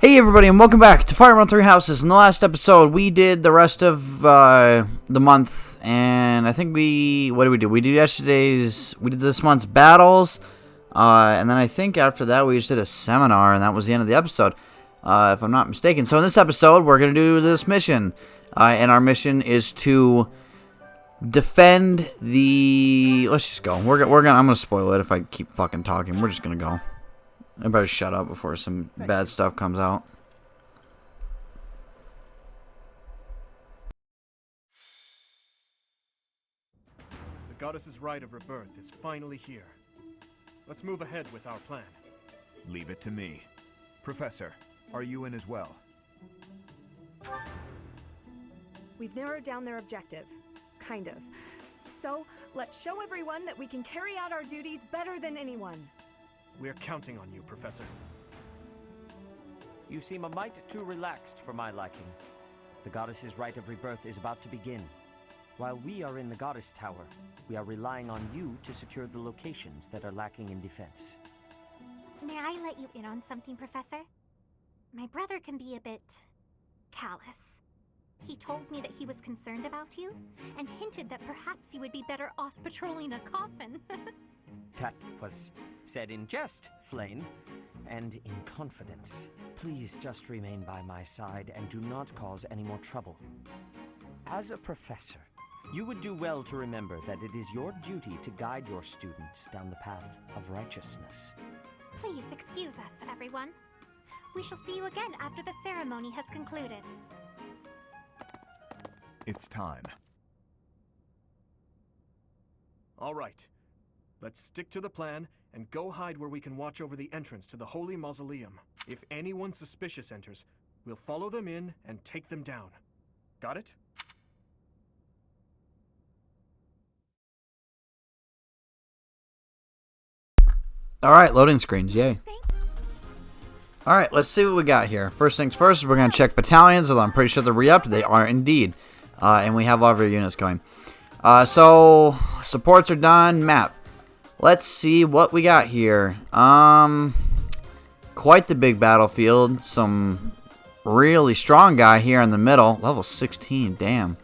Hey everybody, and welcome back to Fire Run 3 Houses. In the last episode, we did the rest of the month, and I think what did we do? We did this month's battles, and then I think after that we just did a seminar, and that was the end of the episode, if I'm not mistaken. So in this episode, we're going to do this mission, and our mission is to defend the... Let's just go. I'm going to spoil it if I keep fucking talking. We're just going to go. I better shut up before some bad stuff comes out. The goddess's rite of rebirth is finally here. Let's move ahead with our plan. Leave it to me. Professor, are you in as well? We've narrowed down their objective. Kind of. So, let's show everyone that we can carry out our duties better than anyone. We're counting on you, Professor. You seem a mite too relaxed for my liking. The goddess's rite of rebirth is about to begin. While we are in the goddess tower, we are relying on you to secure the locations that are lacking in defense. May I let you in on something, Professor? My brother can be a bit callous. He told me that he was concerned about you, and hinted that perhaps you would be better off patrolling a coffin. That was said in jest, Flame, and in confidence. Please just remain by my side and do not cause any more trouble. As a professor, you would do well to remember that it is your duty to guide your students down the path of righteousness. Please excuse us, everyone. We shall see you again after the ceremony has concluded. It's time. All right. Let's stick to the plan and go hide where we can watch over the entrance to the holy mausoleum. If anyone suspicious enters, we'll follow them in and take them down. Got it? Alright, loading screens, yay. Alright, let's see what we got here. First things first, we're going to check battalions, although I'm pretty sure they're re-upped. They are indeed. And we have all of our units going. So, supports are done. Map. Let's see what we got here. Quite the big battlefield. Some really strong guy here in the middle. Level 16, damn.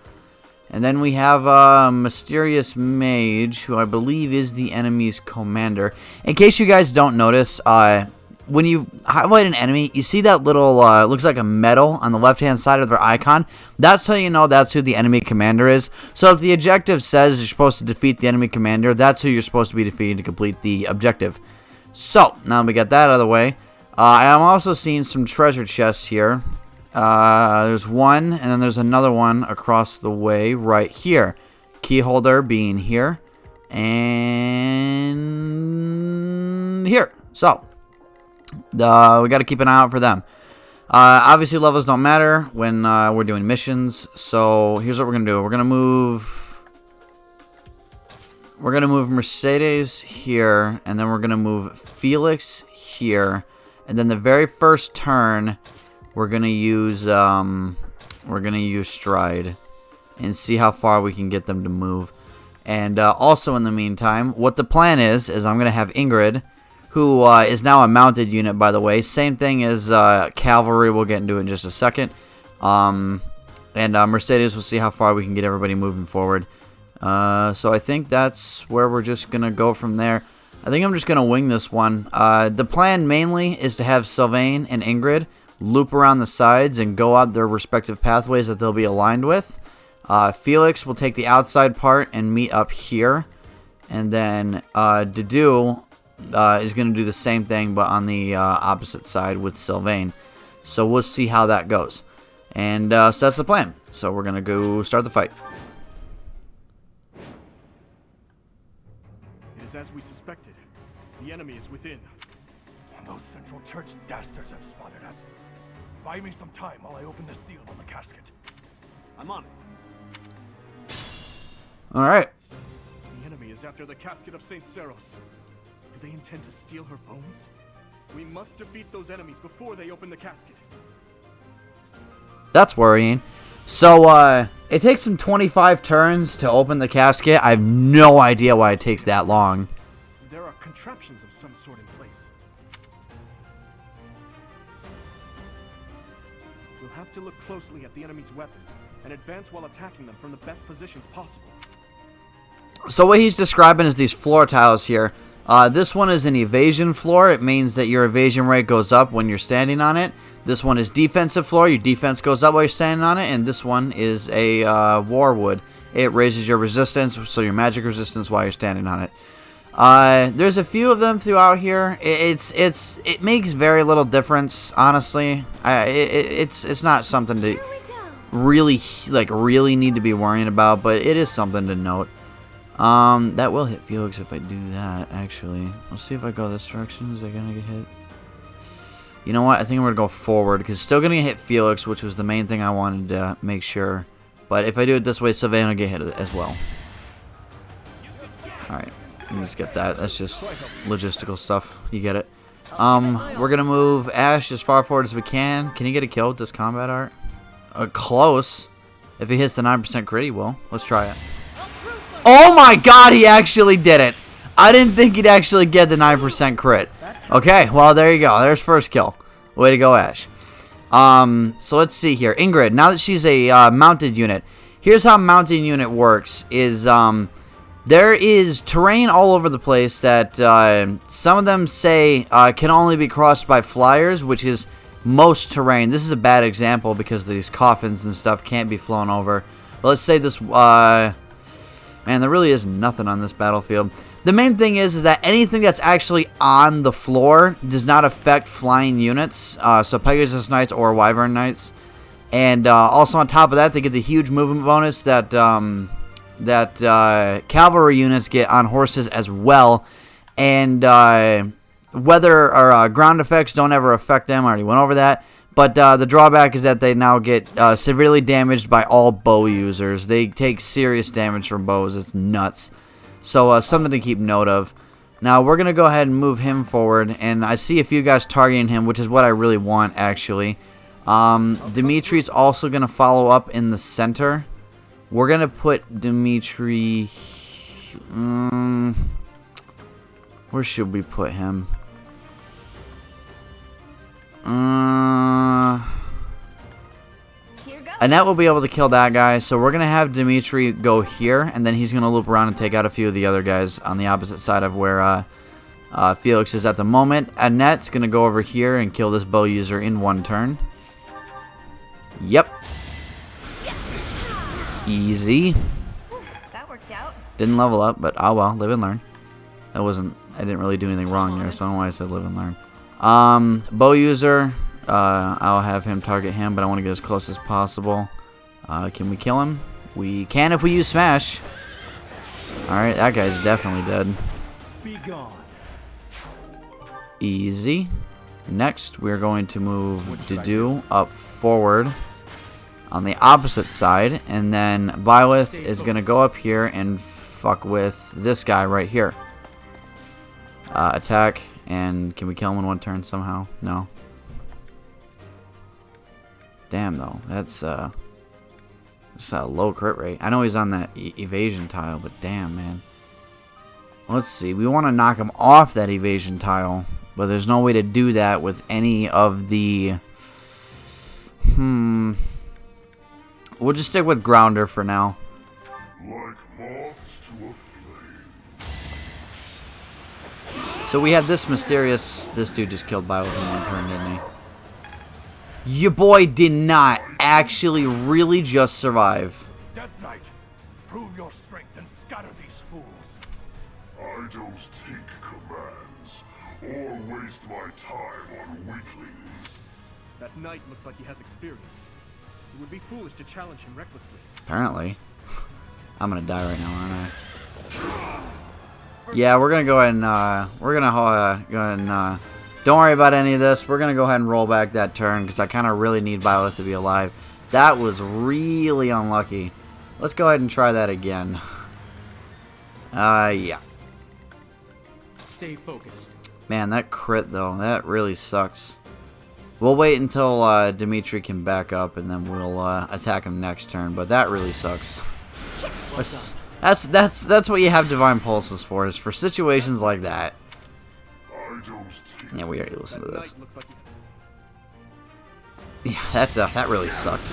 And then we have a mysterious mage, who I believe is the enemy's commander. In case you guys don't notice, when you highlight an enemy, you see that little, looks like a medal on the left-hand side of their icon. That's how you know that's who the enemy commander is. So if the objective says you're supposed to defeat the enemy commander, that's who you're supposed to be defeating to complete the objective. So, now we got that out of the way. I am also seeing some treasure chests here. There's one, and then there's another one across the way right here. Key holder being here. And here. So, we got to keep an eye out for them. Obviously, levels don't matter when we're doing missions. So here's what we're gonna do. We're gonna move Mercedes here, and then we're gonna move Felix here, and then the very first turn, we're gonna use Stride, and see how far we can get them to move. And also in the meantime, what the plan is I'm gonna have Ingrid, who is now a mounted unit, by the way. Same thing as cavalry. We'll get into it in just a second. And Mercedes, we'll see how far we can get everybody moving forward. So I think that's where we're just going to go from there. I think I'm just going to wing this one. The plan mainly is to have Sylvain and Ingrid loop around the sides and go out their respective pathways that they'll be aligned with. Felix will take the outside part and meet up here. And then Dedu is going to do the same thing, but on the opposite side with Sylvain. So we'll see how that goes. And so that's the plan. So we're going to go start the fight. It is as we suspected. The enemy is within. Those Central Church dastards have spotted us. Buy me some time while I open the seal on the casket. I'm on it. Alright. The enemy is after the casket of Saint Seros. Do they intend to steal her bones? We must defeat those enemies before they open the casket. That's worrying. So, it takes them 25 turns to open the casket. I have no idea why it takes that long. There are contraptions of some sort in place. We'll have to look closely at the enemy's weapons and advance while attacking them from the best positions possible. So what he's describing is these floor tiles here. This one is an evasion floor. It means that your evasion rate goes up when you're standing on it. This one is defensive floor. Your defense goes up while you're standing on it. And this one is a warwood. It raises your resistance, so your magic resistance while you're standing on it. There's a few of them throughout here. It makes very little difference, honestly. It's not something to really need to be worrying about, but it is something to note. That will hit Felix if I do that, actually. Let's see if I go this direction. Is that gonna get hit? You know what? I think I'm gonna go forward, because it's still gonna hit Felix, which was the main thing I wanted to make sure. But if I do it this way, Sylvain will get hit as well. Alright, let me just get that. That's just logistical stuff. You get it. We're gonna move Ash as far forward as we can. Can he get a kill with this combat art? Close. If he hits the 9% crit, he will. Let's try it. Oh my god, he actually did it. I didn't think he'd actually get the 9% crit. Okay, well, there you go. There's first kill. Way to go, Ash. So let's see here. Ingrid, now that she's a mounted unit, here's how mounted unit works. There is terrain all over the place that some of them say can only be crossed by flyers, which is most terrain. This is a bad example because these coffins and stuff can't be flown over. But let's say this... Man, there really is nothing on this battlefield. The main thing is that anything that's actually on the floor does not affect flying units. So Pegasus Knights or Wyvern Knights. And also on top of that, they get the huge movement bonus that cavalry units get on horses as well. And weather or ground effects don't ever affect them. I already went over that. But the drawback is that they now get severely damaged by all bow users. They take serious damage from bows. It's nuts. So something to keep note of. Now we're going to go ahead and move him forward. And I see a few guys targeting him, which is what I really want, actually. Dimitri's also going to follow up in the center. We're going to put Dimitri... where should we put him? Annette will be able to kill that guy, so we're going to have Dimitri go here, and then he's going to loop around and take out a few of the other guys on the opposite side of where Felix is at the moment. Annette's going to go over here and kill this bow user in one turn. Yep. Easy. That worked out. Didn't level up, but oh well, live and learn. That wasn't... I didn't really do anything wrong there, so I don't know why I said live and learn. Bow user, I'll have him target him, but I want to get as close as possible. Can we kill him? We can if we use smash. Alright, that guy's definitely dead. Be gone. Easy. Next, we're going to move Dedu up forward on the opposite side, and then Byleth is going to go up here and fuck with this guy right here. Attack. And can we kill him in one turn somehow? No. Damn, though. That's a low crit rate. I know he's on that evasion tile, but damn, man. Let's see. We want to knock him off that evasion tile, but there's no way to do that with any of the... We'll just stick with Grounder for now. Like moths to a flame. So we have this mysterious... This dude just killed Byleth in one turn, didn't he? Your boy did not actually really just survive. Death Knight, prove your strength and scatter these fools. I don't take commands or waste my time on weaklings. That knight looks like he has experience. It would be foolish to challenge him recklessly. Apparently. I'm gonna die right now, aren't I? Yeah, we're gonna go ahead and don't worry about any of this. We're gonna go ahead and roll back that turn because I kind of really need Byleth to be alive. That was really unlucky. Let's go ahead and try that again. Yeah. Stay focused. Man, that crit though, that really sucks. We'll wait until Dimitri can back up and then we'll attack him next turn. But that really sucks. That's what you have Divine Pulses for, is for situations like that. I don't take Yeah, we already listened to this. Yeah, that really sucked.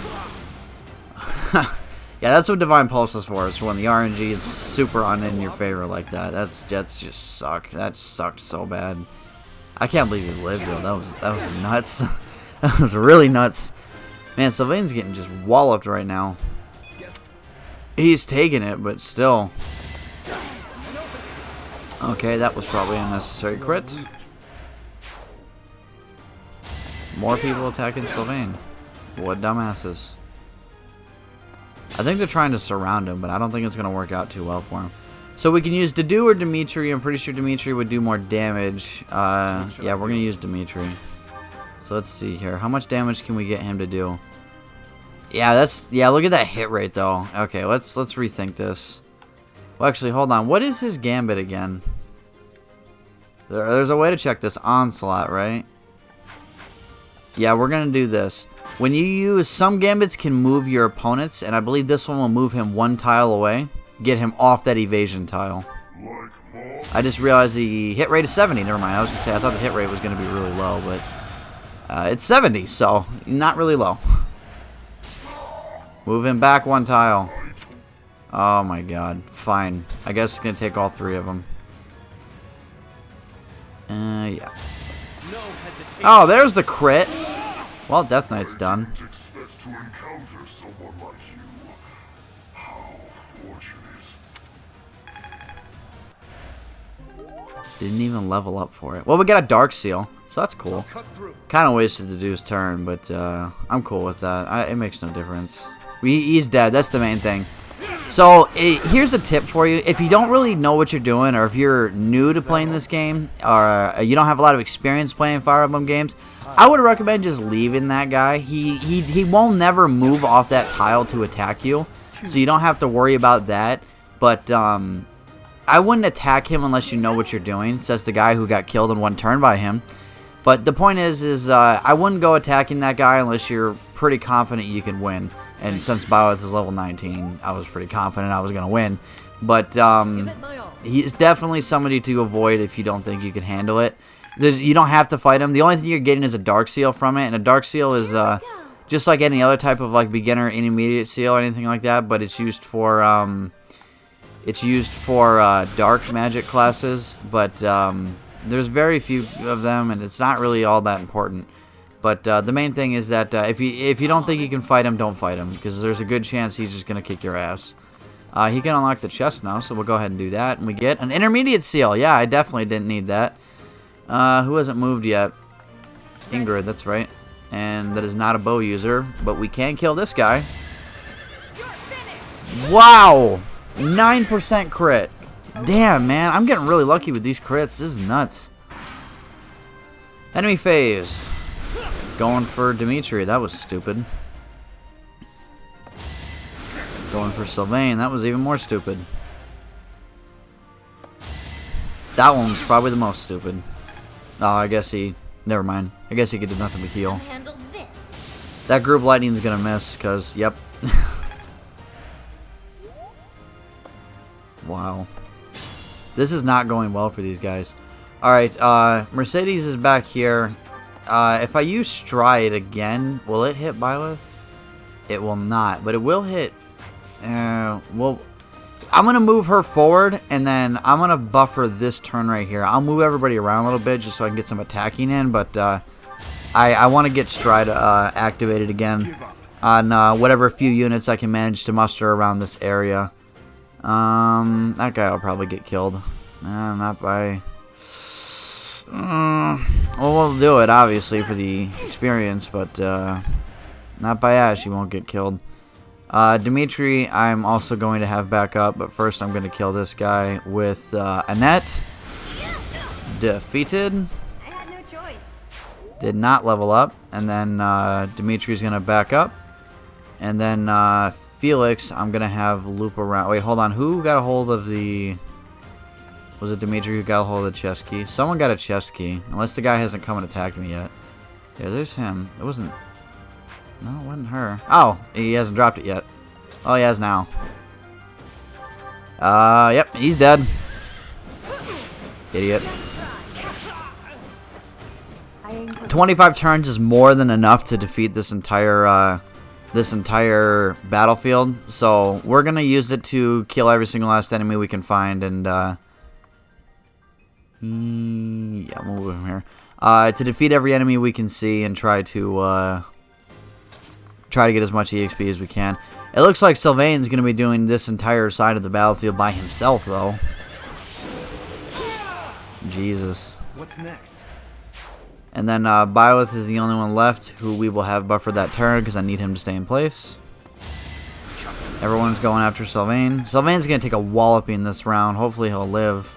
Yeah, that's what Divine Pulse is for. It's when the RNG is super in your favor like that. That's just suck. That sucked so bad. I can't believe he lived though. That was nuts. That was really nuts. Man, Sylvain's getting just walloped right now. He's taking it, but still. Okay, that was probably unnecessary crit. More people attacking Sylvain. What dumbasses. I think they're trying to surround him, but I don't think it's going to work out too well for him. So we can use Dedu or Dimitri. I'm pretty sure Dimitri would do more damage. Yeah, we're going to use Dimitri. So let's see here. How much damage can we get him to do? Yeah, look at that hit rate though. Okay, let's rethink this. Well, actually, hold on. What is his gambit again? There's a way to check this. Onslaught, right? Yeah, we're going to do this. When you use, some gambits can move your opponents, and I believe this one will move him one tile away. Get him off that evasion tile. I just realized the hit rate is 70. Never mind. I was going to say, I thought the hit rate was going to be really low, but it's 70, so not really low. Move him back one tile. Oh my god. Fine. I guess it's going to take all three of them. Yeah. Oh, there's the crit. Well, Death Knight's done. Didn't even level up for it. Well, we got a Dark Seal, so that's cool. Kind of wasted Dedu's turn, but I'm cool with that. It makes no difference. He's dead. That's the main thing. So, here's a tip for you. If you don't really know what you're doing, or if you're new to playing this game, or you don't have a lot of experience playing Fire Emblem games, I would recommend just leaving that guy. He won't never move off that tile to attack you, so you don't have to worry about that. But I wouldn't attack him unless you know what you're doing, says the guy who got killed in one turn by him. But the point is I wouldn't go attacking that guy unless you're pretty confident you can win. And since Bioth is level 19, I was pretty confident I was going to win. But he's definitely somebody to avoid if you don't think you can handle it. You don't have to fight him. The only thing you're getting is a Dark Seal from it. And a Dark Seal is just like any other type of like beginner intermediate seal or anything like that. But it's used for dark magic classes. But there's very few of them, and it's not really all that important. But the main thing is that if you don't think you can fight him, don't fight him, because there's a good chance he's just going to kick your ass. He can unlock the chest now, so we'll go ahead and do that. And we get an intermediate seal. Yeah, I definitely didn't need that. Who hasn't moved yet? Ingrid, that's right. And that is not a bow user, but we can kill this guy. Wow! 9% crit. Damn, man. I'm getting really lucky with these crits. This is nuts. Enemy phase. Going for Dimitri. That was stupid. Going for Sylvain. That was even more stupid. That one was probably the most stupid. Oh, I guess he... Never mind. I guess he could do nothing but heal. That group lightning's gonna miss, because... Yep. Wow. This is not going well for these guys. Alright, Mercedes is back here. If I use Stride again, will it hit Byleth? It will not, but it will hit... well, I'm going to move her forward, and then I'm going to buffer this turn right here. I'll move everybody around a little bit just so I can get some attacking in, but I want to get Stride activated again on whatever few units I can manage to muster around this area. That guy will probably get killed. Not by... well, we'll do it, obviously, for the experience, but not by Ash. He won't get killed. Dimitri, I'm also going to have back up, but first I'm going to kill this guy with Annette. Defeated. I had no choice. Did not level up. And then Dimitri's going to back up. And then Felix, I'm going to have loop around. Wait, hold on. Who got a hold of the... Was it Dimitri who got a hold of the chest key? Someone got a chest key. Unless the guy hasn't come and attacked me yet. Yeah, there's him. It wasn't... No, it wasn't her. Oh, he hasn't dropped it yet. Oh, he has now. Yep, he's dead. Idiot. I aim for 25 turns is more than enough to defeat this entire battlefield. So we're gonna use it to kill every single last enemy we can find, and yeah, we'll move him here. To defeat every enemy we can see and try to get as much EXP as we can. It looks like Sylvain's gonna be doing this entire side of the battlefield by himself, though. Jesus. What's next? And then Byleth is the only one left who we will have buffered that turn because I need him to stay in place. Everyone's going after Sylvain. Sylvain's going to take a walloping this round. Hopefully he'll live.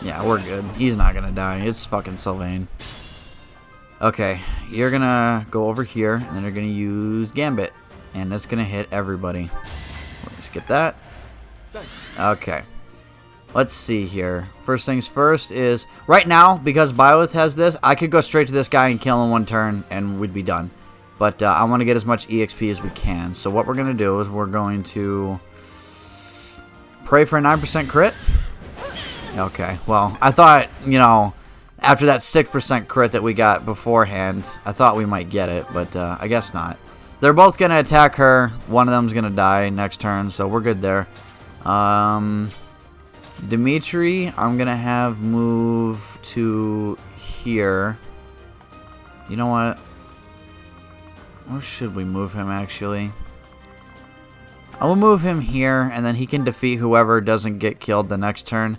Yeah, we're good. He's not going to die. It's fucking Sylvain. Okay, you're going to go over here, and then you're going to use Gambit. And it's going to hit everybody. Let's get that. Thanks. Okay. Let's see here. First things first is, right now, because Byleth has this, I could go straight to this guy and kill him in one turn, and we'd be done. But I want to get as much EXP as we can. So what we're going to do is we're going to pray for a 9% crit. Okay, well, I thought, you know, after that 6% crit that we got beforehand, I thought we might get it, but I guess not. They're both going to attack her. One of them's going to die next turn, so we're good there. Dimitri, I'm going to have move to here. You know what? Where should we move him, actually? I will move him here, and then he can defeat whoever doesn't get killed the next turn.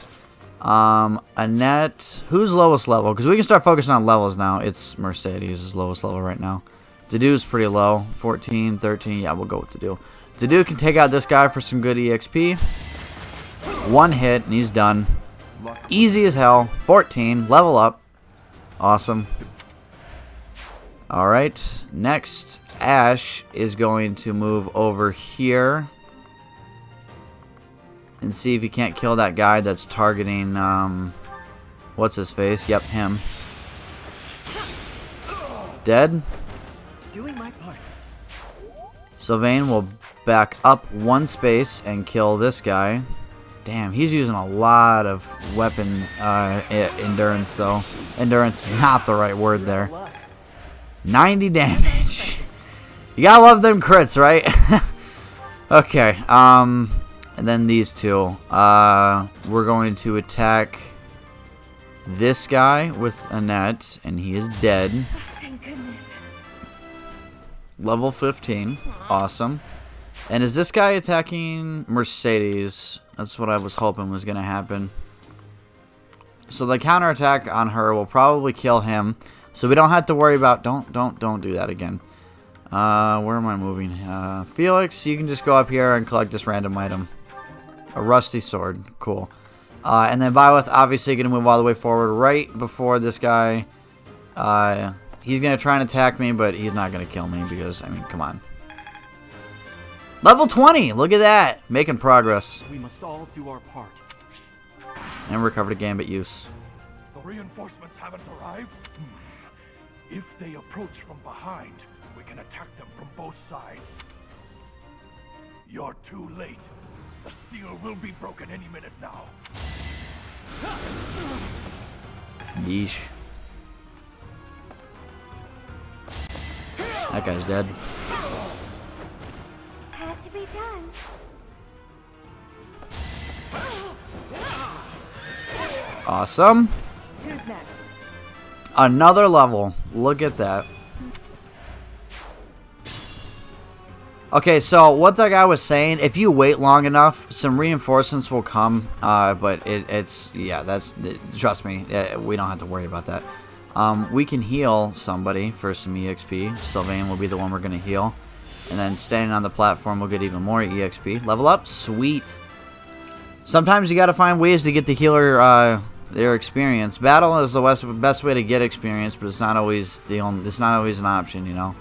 Annette, who's lowest level? Because we can start focusing on levels now. It's Mercedes' lowest level right now. Dedue's pretty low. 14, 13. Yeah, we'll go with Dedue. Dedue can take out this guy for some good EXP. One hit, and he's done. Easy as hell. 14. Level up. Awesome. Alright. Next, Ash is going to move over here. And see if he can't kill that guy that's targeting, what's his face? Yep, him. Dead. Doing my part. Sylvain will back up one space and kill this guy. Damn, he's using a lot of weapon endurance, though. Endurance is not the right word there. 90 damage. You gotta love them crits, right? Okay, and then these two. We're going to attack this guy with Annette, and he is dead. Thank goodness. Level 15. Awesome. And is this guy attacking Mercedes? That's what I was hoping was going to happen. So the counterattack on her will probably kill him. So we don't have to worry about... Don't do that again. Where am I moving? Felix, you can just go up here and collect this random item. A rusty sword. Cool. And then Byleth obviously going to move all the way forward right before this guy. He's going to try and attack me, but he's not going to kill me because, I mean, come on. Level 20! Look at that! Making progress. We must all do our part. And recovered a gambit use. The reinforcements haven't arrived? If they approach from behind, we can attack them from both sides. You're too late. The seal will be broken any minute now. Yeesh. That guy's dead. Had to be done. Awesome. Who's next? Another level. Look at that. Okay, so what that guy was saying, if you wait long enough, some reinforcements will come, but trust me, we don't have to worry about that. We can heal somebody for some EXP. Sylvain will be the one we're going to heal. And then standing on the platform will get even more EXP. Level up? Sweet. Sometimes you got to find ways to get the healer their experience. Battle is the best way to get experience, but it's not always an option, you know.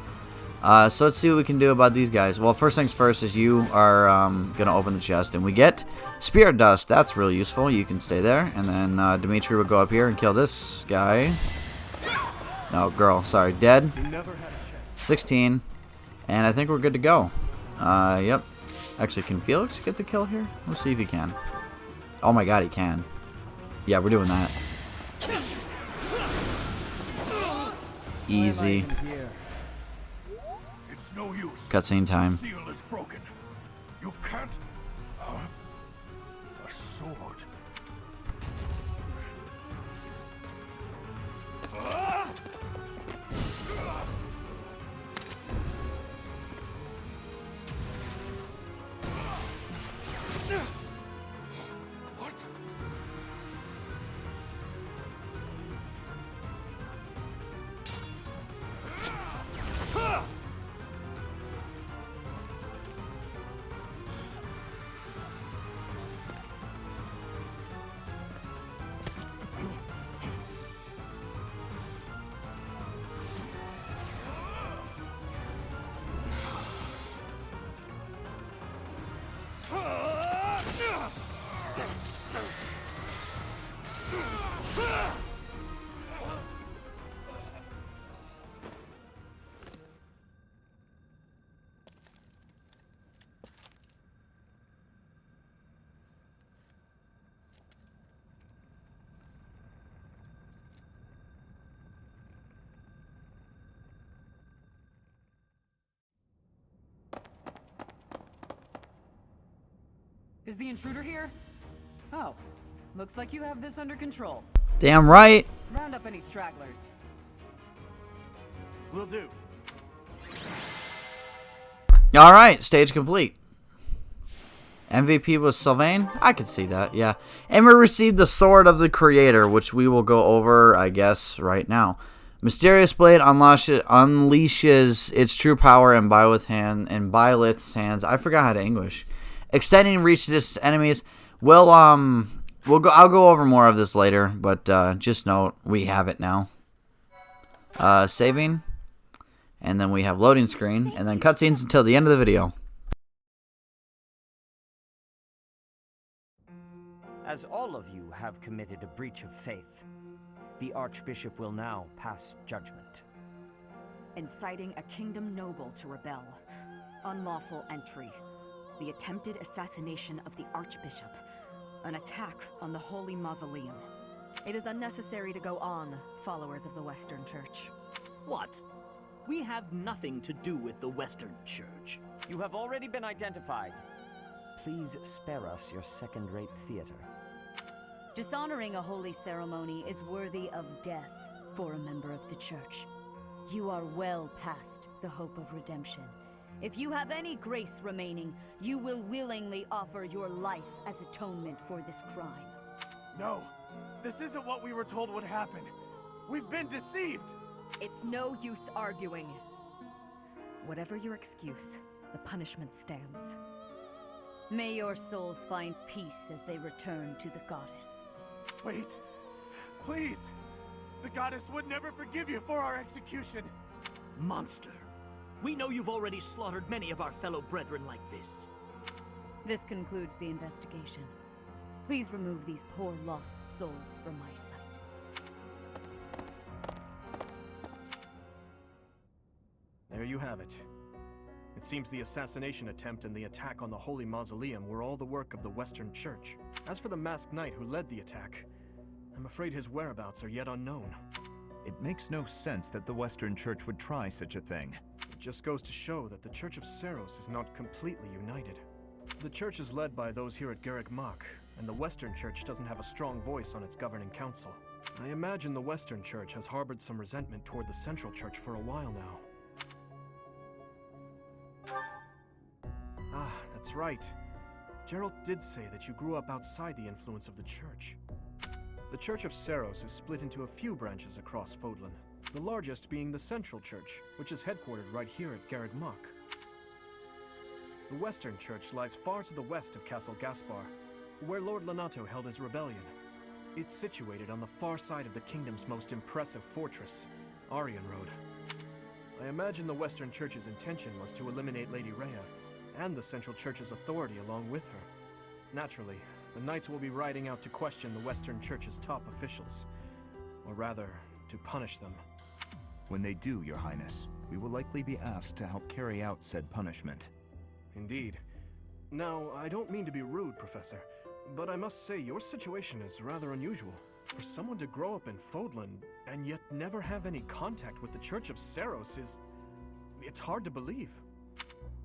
So let's see what we can do about these guys. Well, first things first is you are going to open the chest, and we get Spirit Dust. That's really useful. You can stay there, and then Dimitri will go up here and kill this guy. No, girl. Sorry. Dead. 16. And I think we're good to go. Yep. Actually, can Felix get the kill here? Let's see if he can. Oh my god, he can. Yeah, we're doing that. Easy. It's no use. Cutscene time. The seal is broken. You can't. A sword. What? Is the intruder here? Oh, looks like you have this under control. Damn right. Round up any stragglers. Will do. All right, stage complete. MVP was Sylvain? I could see that, yeah. And we received the Sword of the Creator, which we will go over, I guess, right now. Mysterious Blade unleashes its true power in Byleth's hands. I forgot how to English. Extending reach to its enemies. Well, I'll go over more of this later, but just note we have it now. Saving, and then we have loading screen, and then cutscenes until the end of the video. As all of you have committed a breach of faith, the Archbishop will now pass judgment. Inciting a kingdom noble to rebel. Unlawful entry. The attempted assassination of the Archbishop. An attack on the Holy Mausoleum. It is unnecessary to go on, followers of the Western Church. What? We have nothing to do with the Western Church. You have already been identified. Please spare us your second-rate theater. Dishonoring a holy ceremony is worthy of death for a member of the Church. You are well past the hope of redemption. If you have any grace remaining, you will willingly offer your life as atonement for this crime. No, this isn't what we were told would happen. We've been deceived. It's no use arguing. Whatever your excuse, the punishment stands. May your souls find peace as they return to the goddess. Wait, please. The goddess would never forgive you for our execution. Monster. We know you've already slaughtered many of our fellow brethren like this. This concludes the investigation. Please remove these poor lost souls from my sight. There you have it. It seems the assassination attempt and the attack on the Holy Mausoleum were all the work of the Western Church. As for the masked knight who led the attack, I'm afraid his whereabouts are yet unknown. It makes no sense that the Western Church would try such a thing. It just goes to show that the Church of Seros is not completely united. The Church is led by those here at Garreg Mach, and the Western Church doesn't have a strong voice on its governing council. I imagine the Western Church has harbored some resentment toward the Central Church for a while now. Ah, that's right. Geralt did say that you grew up outside the influence of the Church. The Church of Seros is split into a few branches across Fodlan, the largest being the Central Church, which is headquartered right here at Garreg Mach. The Western Church lies far to the west of Castle Gaspar, where Lord Lonato held his rebellion. It's situated on the far side of the kingdom's most impressive fortress, Aryan Road. I imagine the Western Church's intention was to eliminate Lady Rhea, and the Central Church's authority along with her. Naturally, the Knights will be riding out to question the Western Church's top officials. Or rather, to punish them. When they do, Your Highness, we will likely be asked to help carry out said punishment. Indeed. Now, I don't mean to be rude, Professor, but I must say your situation is rather unusual. For someone to grow up in Fodlan and yet never have any contact with the Church of Seros is... it's hard to believe.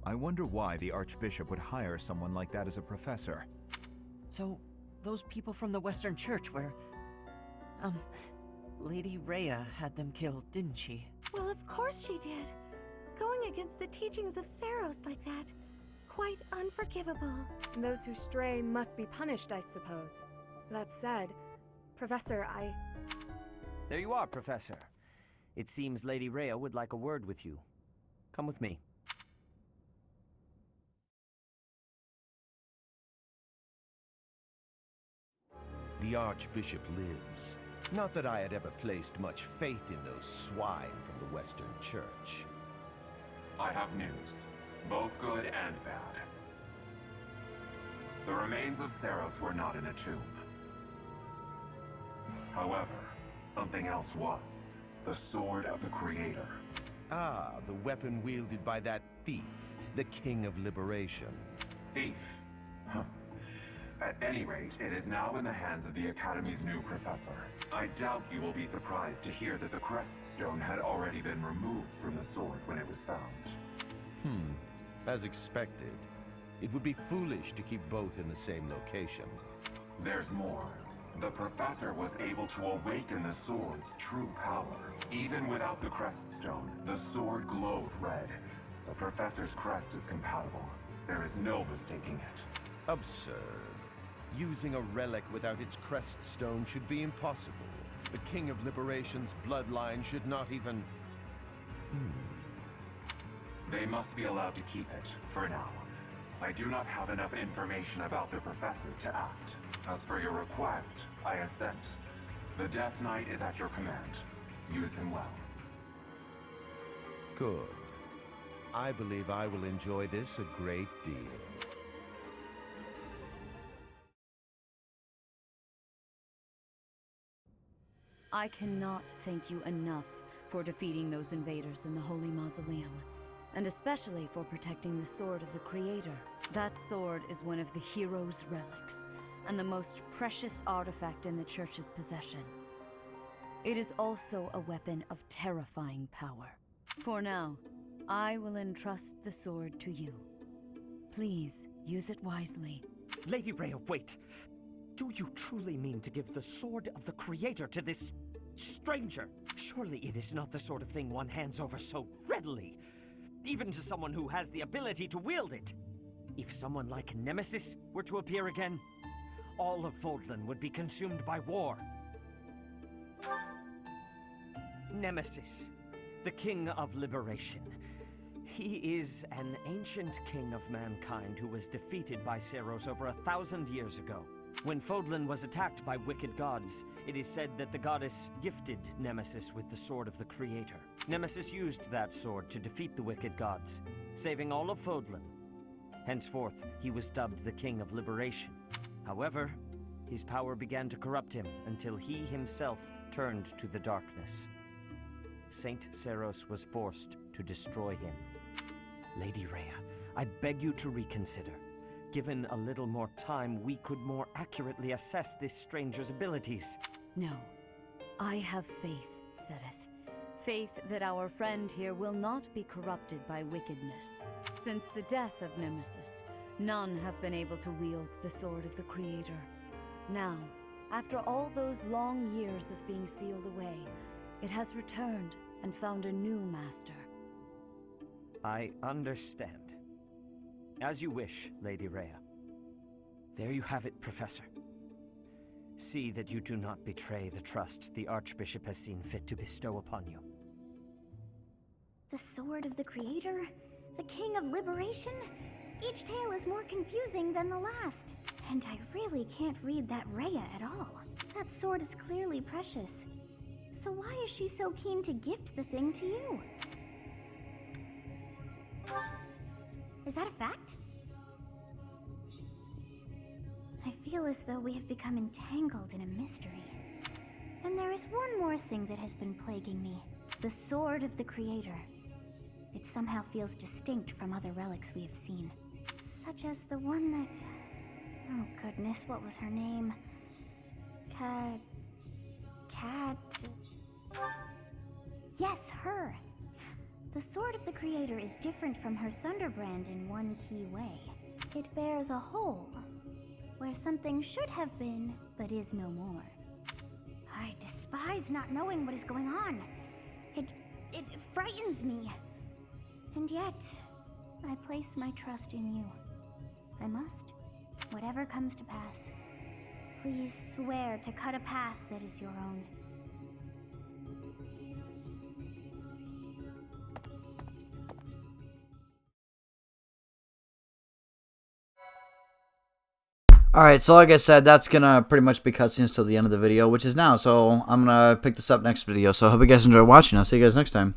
I wonder why the Archbishop would hire someone like that as a professor. So, those people from the Western Church where... Lady Rhea had them killed, didn't she? Well, of course she did. Going against the teachings of Seros like that. Quite unforgivable. Those who stray must be punished, I suppose. That said, Professor, There you are, Professor. It seems Lady Rhea would like a word with you. Come with me. The Archbishop lives. Not that I had ever placed much faith in those swine from the Western Church. I have news, both good and bad. The remains of Seros were not in a tomb. However, something else was. The Sword of the Creator. Ah, the weapon wielded by that thief, the King of Liberation. Thief? Huh. At any rate, it is now in the hands of the Academy's new professor. I doubt you will be surprised to hear that the crest stone had already been removed from the sword when it was found. As expected. It would be foolish to keep both in the same location. There's more. The professor was able to awaken the sword's true power. Even without the crest stone, the sword glowed red. The professor's crest is compatible. There is no mistaking it. Absurd. Using a relic without its crest stone should be impossible. The King of Liberation's bloodline should not even... They must be allowed to keep it, for now. I do not have enough information about the professor to act. As for your request, I assent. The Death Knight is at your command. Use him well. Good. I believe I will enjoy this a great deal. I cannot thank you enough for defeating those invaders in the Holy Mausoleum, and especially for protecting the Sword of the Creator. That sword is one of the hero's relics, and the most precious artifact in the Church's possession. It is also a weapon of terrifying power. For now, I will entrust the sword to you. Please, use it wisely. Lady Rhea, wait! Do you truly mean to give the Sword of the Creator to this stranger? Surely it is not the sort of thing one hands over so readily, even to someone who has the ability to wield it. If someone like Nemesis were to appear again, all of Fodlan would be consumed by war. Nemesis, the King of Liberation. He is an ancient king of mankind who was defeated by Seros over 1,000 years ago. When Fodlan was attacked by wicked gods, it is said that the goddess gifted Nemesis with the Sword of the Creator. Nemesis used that sword to defeat the wicked gods, saving all of Fodlan. Henceforth, he was dubbed the King of Liberation. However, his power began to corrupt him until he himself turned to the darkness. Saint Seros was forced to destroy him. Lady Rhea, I beg you to reconsider. Given a little more time, we could more accurately assess this stranger's abilities. No. I have faith, Seteth. Faith that our friend here will not be corrupted by wickedness. Since the death of Nemesis, none have been able to wield the Sword of the Creator. Now, after all those long years of being sealed away, it has returned and found a new master. I understand. As you wish, Lady Rhea. There you have it, Professor. See that you do not betray the trust the Archbishop has seen fit to bestow upon you. The Sword of the Creator? The King of Liberation? Each tale is more confusing than the last. And I really can't read that Rhea at all. That sword is clearly precious. So why is she so keen to gift the thing to you? Is that a fact? I feel as though we have become entangled in a mystery. And there is one more thing that has been plaguing me. The Sword of the Creator. It somehow feels distinct from other relics we have seen. Such as the one that... Oh goodness, what was her name? Yes, her. The sword of the Creator is different from her Thunderbrand in one key way. It bears a hole, where something should have been, but is no more. I despise not knowing what is going on. It frightens me. And yet, I place my trust in you. I must, whatever comes to pass. Please swear to cut a path that is your own. Alright, so like I said, that's gonna pretty much be cutscenes till the end of the video, which is now, so I'm gonna pick this up next video, so I hope you guys enjoy watching. I'll see you guys next time.